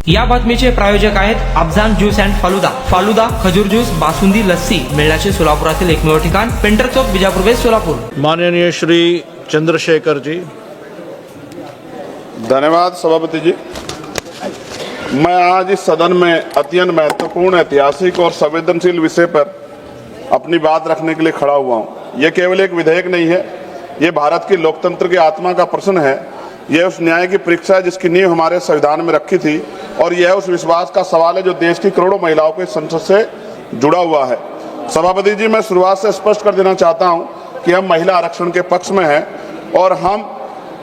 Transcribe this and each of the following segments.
या बातमीचे प्रायोजक आहेत अफजान ज्यूस अँड फालुदा। फालुदा, खजूर ज्यूस, बासुंदी, लस्सी मिळण्याचे सोलापुरातील एकमेव ठिकाण, पेंटर चौक, बिजापूर वेस्ट, सोलापूर। माननीय श्री चंद्रशेखर जी। धन्यवाद सभापति जी। मैं आज इस सदन में अत्यंत महत्वपूर्ण, ऐतिहासिक और संवेदनशील विषय पर अपनी बात रखने के लिए खड़ा हुआ हूं। यह केवल एक विधेयक नहीं है, ये भारत की लोकतंत्र की आत्मा का प्रश्न है। यह उस न्याय की परीक्षा है जिसकी नींव हमारे संविधान में रखी थी, और यह उस विश्वास का सवाल है जो देश की करोड़ों महिलाओं के संसद से जुड़ा हुआ है। सभापति जी, मैं शुरुआत से स्पष्ट कर देना चाहता हूं कि हम महिला आरक्षण के पक्ष में हैं और हम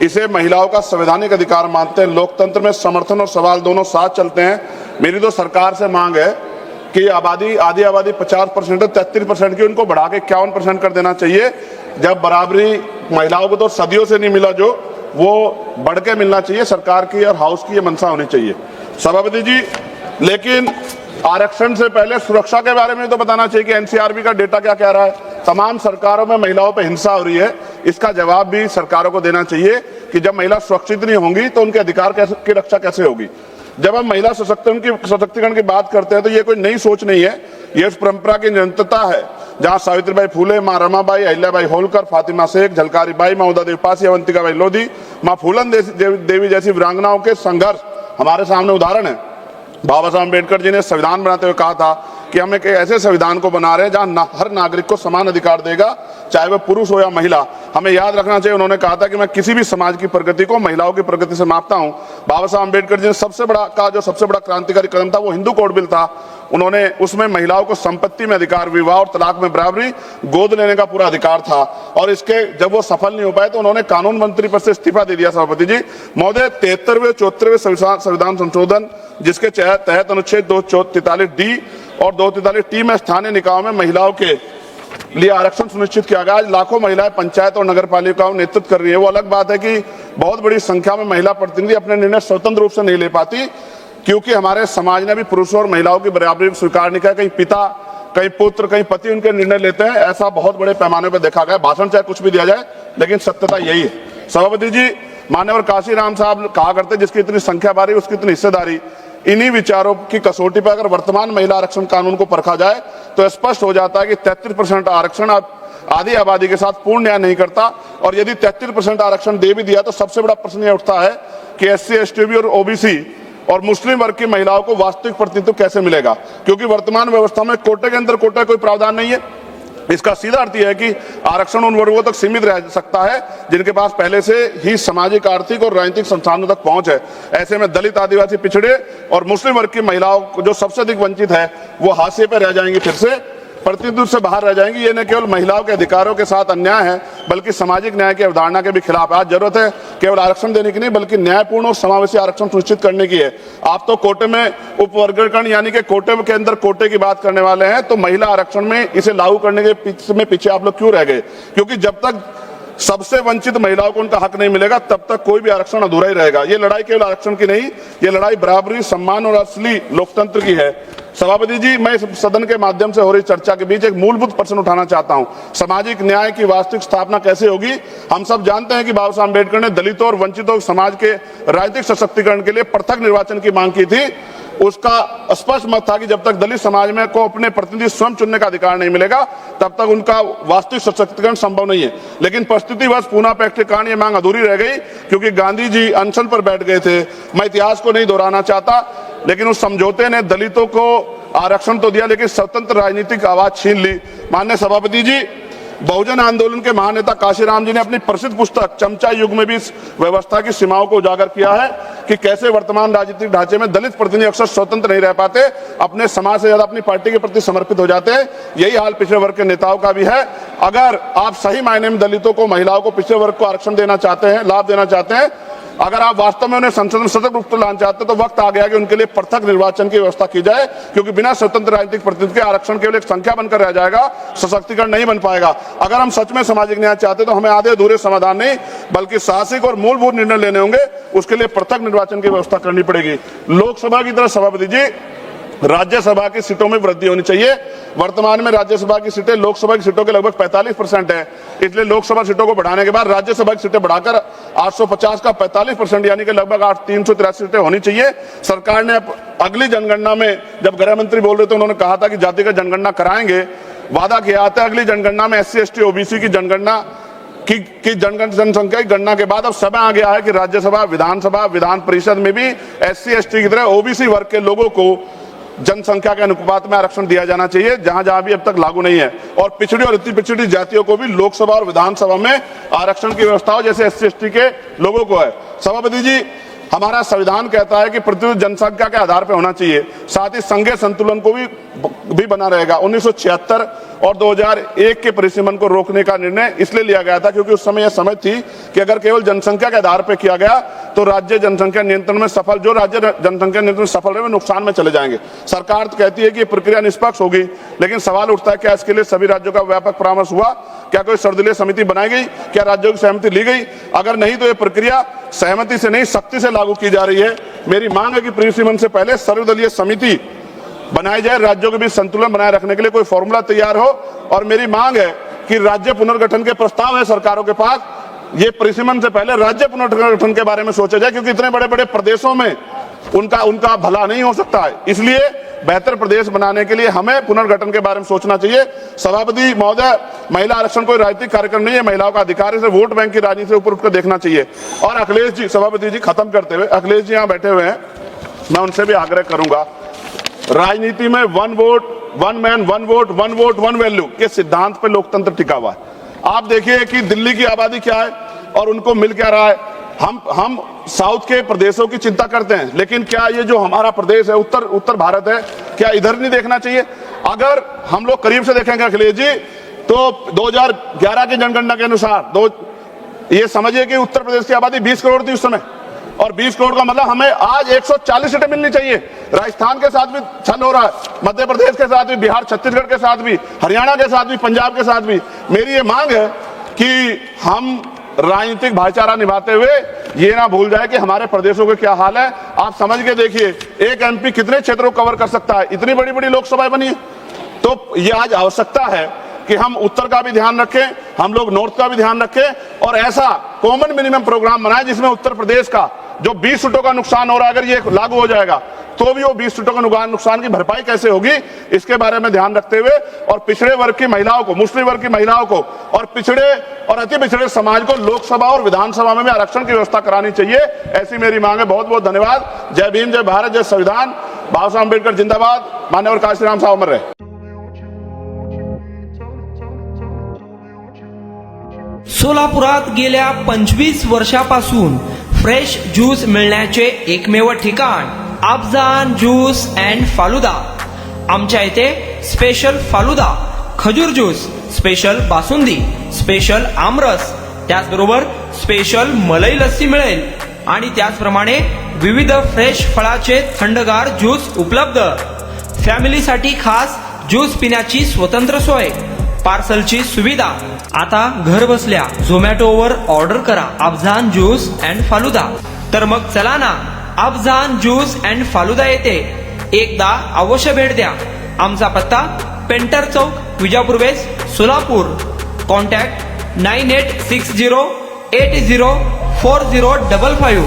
इसे महिलाओं का संवैधानिक अधिकार मानते हैं। लोकतंत्र में समर्थन और सवाल दोनों साथ चलते हैं। मेरी तो सरकार से मांग है कि आधी आबादी 50% है, 33% की, उनको बढ़ा के 51% कर देना चाहिए। जब बराबरी महिलाओं को तो सदियों से नहीं मिला, जो वो बढ़ के मिलना चाहिए। सरकार की और हाउस की ये मंशा होनी चाहिए सभापति जी। लेकिन आरक्षण से पहले सुरक्षा के बारे में तो बताना चाहिए कि एनसीआरबी का डेटा क्या कह रहा है। तमाम सरकारों में महिलाओं पर हिंसा हो रही है, इसका जवाब भी सरकारों को देना चाहिए कि जब महिला सुरक्षित नहीं होंगी तो उनके अधिकार की रक्षा कैसे होगी। जब हम महिला सशक्तिकरण की बात करते हैं तो ये कोई नई सोच नहीं है, ये उस परंपरा की निरंतरता है जहां सावित्रीबाई फुले, मां रमाबाई, अहिल्याबाई होलकर, फातिमा शेख, झलकारी बाई, महुदा देवी पासी, अवंतिकाबाई लोधी, मां फूलन देवी जैसी वीरांगनाओं के संघर्ष हमारे सामने उदाहरण है। बाबा साहब अम्बेडकर जी ने संविधान बनाते हुए कहा था कि हम एक ऐसे संविधान को बना रहे हैं जहां हर नागरिक को समान अधिकार देगा, चाहे वह पुरुष हो या महिला। हमें याद रखना चाहिए, उन्होंने कहा था कि मैं किसी भी समाज की प्रगति को महिलाओं की प्रगति से मापता हूं। बाबा साहब अम्बेडकर जी ने सबसे बड़ा क्रांतिकारी कदम था वो हिंदू कोड बिल था। उन्होंने उसमें महिलाओं को संपत्ति में अधिकार, विवाह और तलाक में बराबरी, गोद लेने का पूरा अधिकार था। और इसके जब वो सफल नहीं हो पाए तो उन्होंने कानून मंत्री पद से इस्तीफा दे दिया सभापति जी। महोदय, 73वें 74वें संविधान संशोधन जिसके तहत अनुच्छेद 243D और 243T में स्थानीय निकायों में महिलाओं के लिए आरक्षण सुनिश्चित किया गया। आज लाखों महिलाएं पंचायत और नगर पालिकाओं में नेतृत्व कर रही है। वो अलग बात है कि बहुत बड़ी संख्या में महिला प्रतिनिधि अपने निर्णय स्वतंत्र रूप से नहीं ले पाती, क्योंकि हमारे समाज ने भी पुरुषों और महिलाओं की बराबरी स्वीकार नहीं किया। कहीं पिता, कहीं पुत्र, कहीं पति उनके निर्णय लेते हैं। ऐसा बहुत बड़े पैमाने पर देखा गया। भाषण चाहे कुछ भी दिया जाए, लेकिन सत्यता यही है सभापति जी। मान्यवर काशीराम साहब कहा करते, जिसकी इतनी संख्या बारी उसकी इतनी हिस्सेदारी। इन्हीं विचारों की कसौटी पर अगर वर्तमान महिला आरक्षण कानून को परखा जाए तो स्पष्ट हो जाता है कि 33% आरक्षण आधी आबादी के साथ पूर्ण न्याय नहीं करता। और यदि 33% आरक्षण दे भी दिया तो सबसे बड़ा प्रश्न यह उठता है कि SC, ST और OBC और मुस्लिम वर्ग की महिलाओं को वास्तविक प्रतिनिधित्व कैसे मिलेगा, क्योंकि वर्तमान व्यवस्था में कोटे के अंदर कोटे कोई प्रावधान नहीं है। इसका सीधा अर्थ यह है कि आरक्षण उन वर्गों तक सीमित रह सकता है जिनके पास पहले से ही सामाजिक, आर्थिक और राजनीतिक संसाधनों तक पहुंच है। ऐसे में दलित, आदिवासी, पिछड़े और मुस्लिम वर्ग की महिलाओं जो सबसे अधिक वंचित है वो हाशिए पर रह जाएंगी, फिर से प्रतिनिधित्व से बाहर रह जाएंगी। ये न केवल महिलाओं के अधिकारों के साथ अन्याय है बल्कि सामाजिक न्याय की अवधारणा के भी खिलाफ है। आज जरूरत है केवल आरक्षण देने की नहीं बल्कि न्यायपूर्ण और समावेशी आरक्षण सुनिश्चित करने की है। आप तो कोटे में उपवर्गीकरण यानी कि कोटे के अंदर कोटे की बात करने वाले हैं, तो महिला आरक्षण में इसे लागू करने के पीछे आप लोग क्यों रह गए? क्योंकि जब तक सबसे वंचित महिलाओं को उनका हक नहीं मिलेगा तब तक कोई भी आरक्षण अधूरा ही रहेगा। ये लड़ाई केवल आरक्षण की नहीं, ये लड़ाई बराबरी, सम्मान और असली लोकतंत्र की है। सभापति जी, मैं इस सदन के माध्यम से हो रही चर्चा के बीच एक मूलभूत प्रश्न उठाना चाहता हूं। सामाजिक न्याय की वास्तविक स्थापना कैसे होगी? हम सब जानते हैं कि बाबा साहब अम्बेडकर ने दलितों और वंचितों समाज के राजनीतिक सशक्तिकरण के लिए पृथक निर्वाचन की मांग की थी। उसका स्पष्ट मत था कि जब तक दलित समाज में को अपने प्रतिनिधि स्वयं चुनने का अधिकार नहीं मिलेगा तब तक उनका वास्तविक सशक्तिकरण संभव नहीं है। लेकिन परिस्थितिवश पूना पैक्ट के कारण ये मांग अधूरी रह गई, क्योंकि गांधी जी अनशन पर बैठ गए थे। मैं इतिहास को नहीं दोहराना चाहता, लेकिन उस समझौते ने दलितों को आरक्षण तो दिया लेकिन स्वतंत्र राजनीतिक आवाज छीन ली। माननीय सभापति जी, बहुजन आंदोलन के महानेता काशीराम जी ने अपनी प्रसिद्ध पुस्तक चमचा युग में भी इस व्यवस्था की सीमाओं को उजागर किया है कि कैसे वर्तमान राजनीतिक ढांचे में दलित प्रतिनिधि अक्सर स्वतंत्र नहीं रह पाते, अपने समाज से ज्यादा अपनी पार्टी के प्रति समर्पित हो जाते हैं। यही हाल पिछड़े वर्ग के नेताओं का भी है। अगर आप सही मायने में दलितों को, महिलाओं को, पिछड़े वर्ग को आरक्षण देना चाहते हैं, लाभ देना चाहते हैं, अगर आप वास्तव में उन्हें संसद में सतत रूप से लाना चाहते हैं तो वक्त आ गया कि उनके लिए पृथक निर्वाचन की व्यवस्था की जाए, क्योंकि बिना स्वतंत्र राजनीतिक प्रतिनिधित्व के आरक्षण केवल एक संख्या बनकर रह जाएगा, सशक्तिकरण नहीं बन पाएगा। अगर हम सच में सामाजिक न्याय चाहते तो हमें आधे अधूरे समाधान नहीं बल्कि साहसिक और मूलभूत निर्णय लेने होंगे। उसके लिए पृथक निर्वाचन की व्यवस्था करनी पड़ेगी। लोकसभा की तरह सभापति जी, राज्यसभा की सीटों में वृद्धि होनी चाहिए। वर्तमान में राज्यसभा की सीटें लोकसभा की सीटों के लगभग 45% है, इसलिए लोकसभा सीटों को बढ़ाने के बाद राज्यसभा की सीटें बढ़ाकर 850 का 45%, यानी कि लगभग 383 सीटें होनी चाहिए। सरकार ने अगली जनगणना में, जब गृह मंत्री बोल रहे थे, उन्होंने कहा था कि जातिगत जनगणना कराएंगे, वादा किया था अगली जनगणना में SC ST OBC की जनगणना की जनसंख्या की गणना के बाद अब समय आ गया है कि राज्यसभा, विधानसभा, विधान परिषद में भी SC ST की तरह OBC वर्ग के लोगों को जनसंख्या के अनुपात में आरक्षण दिया जाना चाहिए, जहां जहां भी अब तक लागू नहीं है। और पिछड़ी और अति पिछड़ी जातियों को भी लोकसभा और विधानसभा में आरक्षण की व्यवस्था हो, जैसे SC ST के लोगों को है। सभापति जी, हमारा संविधान कहता है कि प्रतिशत जनसंख्या के आधार पर होना चाहिए, साथ ही संघीय संतुलन को भी बना रहेगा। 1976 और 2001 के परिसीमन को रोकने का निर्णय इसलिए लिया गया था क्योंकि उस समय यह समझ थी कि अगर केवल जनसंख्या के आधार पर किया गया तो राज्य जनसंख्या नियंत्रण में सफल, जो राज्य जनसंख्या नियंत्रण में सफल रहे वो नुकसान में चले जाएंगे। सरकार तो कहती है कि प्रक्रिया निष्पक्ष होगी, लेकिन सवाल उठता है क्या इसके लिए सभी राज्यों का व्यापक परामर्श हुआ? क्या कोई सर्वदलीय समिति बनाई गई? क्या राज्यों की सहमति ली गई? अगर नहीं तो ये प्रक्रिया सहमति से नहीं, सख्ती से लागू की जा रही है। मेरी मांग है कि परिसीमन से पहले सर्वदलीय समिति बनाई जाए, राज्यों के बीच संतुलन बनाए रखने के लिए कोई फॉर्मूला तैयार हो। और मेरी मांग है कि राज्य पुनर्गठन के प्रस्ताव है सरकारों के पास, ये परिसीमन से पहले राज्य पुनर्गठन के बारे में सोचा जाए, क्योंकि इतने बड़े बड़े प्रदेशों में उनका भला नहीं हो सकता है। इसलिए बेहतर प्रदेश बनाने के लिए हमें पुनर्गठन के बारे में सोचना चाहिए। सभापति महोदय, महिला आरक्षण कोई राजनीतिक कार्यक्रम नहीं है, महिलाओं का अधिकार है, वोट बैंक की राजनीति से ऊपर उठकर देखना चाहिए। और अखिलेश जी, सभापति जी खत्म करते हुए, अखिलेश जी यहाँ बैठे हुए हैं, मैं उनसे भी आग्रह करूंगा, राजनीति में 1 vote 1 man 1 vote 1 vote 1 value के सिद्धांत पर लोकतंत्र टिका हुआ है। आप देखिए कि दिल्ली की आबादी क्या है और उनको मिल क्या रहा है। हम साउथ के प्रदेशों की चिंता करते हैं, लेकिन क्या ये जो हमारा प्रदेश है, उत्तर भारत है, क्या इधर नहीं देखना चाहिए? अगर हम लोग करीब से देखेंगे अखिलेश जी, तो 2011 की जनगणना के अनुसार ये समझिए कि उत्तर प्रदेश की आबादी 20 करोड़ थी उस समय, और 20 करोड़ का मतलब हमें आज 140 सीटें मिलनी चाहिए। राजस्थान के साथ भी छल हो रहा है, मध्य प्रदेश के साथ भी, बिहार छत्तीसगढ़ के साथ भी, हरियाणा के साथ भी, पंजाब के साथ भी। मेरी ये मांग है कि हम राजनीतिक भाईचारा निभाते हुए ये ना भूल जाए कि हमारे प्रदेशों के क्या हाल है। आप समझ के देखिए, एक MP कितने क्षेत्रों को कवर कर सकता है? इतनी बड़ी बड़ी लोकसभाएं बनी है। तो ये आज आवश्यकता है कि हम उत्तर का भी ध्यान रखें, हम लोग नॉर्थ का भी ध्यान रखें, और ऐसा कॉमन मिनिमम प्रोग्राम बनाए जिसमें उत्तर प्रदेश का जो 20 सीटों का नुकसान हो रहा है, अगर ये लागू हो जाएगा तो भी वो 20 सीटों का नुकसान की भरपाई कैसे होगी, इसके बारे में ध्यान रखते हुए, और पिछड़े वर्ग की महिलाओं को, मुस्लिम वर्ग की महिलाओं को, और पिछड़े और अति पिछड़े समाज को लोकसभा और विधानसभा में भी आरक्षण की व्यवस्था करानी चाहिए। ऐसी मेरी मांग है। बहुत बहुत धन्यवाद। जय भीम, जय भारत, जय संविधान। बाबा साहब अम्बेडकर जिंदाबाद। मान्यवर काशीराम साहब अमर रहे। सोलापुरात गेल्या 25 वर्षापासून फ्रेश ज्यूस मिळण्याचे एकमेव ठिकाण अफजान ज्यूस अँड फालुदा। आमच्या इथे स्पेशल फालुदा, खजूर ज्यूस, स्पेशल बासुंदी, स्पेशल आमरस, त्याचबरोबर स्पेशल मलाई लस्सी मिळेल आणि त्याचप्रमाणे विविध फ्रेश फळाचे थंडगार ज्यूस उपलब्ध। फॅमिलीसाठी खास ज्यूस पिण्याची स्वतंत्र सोय, पार्सलची सुविधा। आता घर बसल्या झोमॅटोवर ऑर्डर करा अफजान ज्यूस अँड फालुदा। तर मग चला ना, अफजान ज्यूस अँड फालुदा येथे एकदा अवश्य भेट द्या। आमचा पत्ता पेंटर चौक, विजापूर वेस्ट, सोलापूर। कॉन्टॅक्ट 9860804055।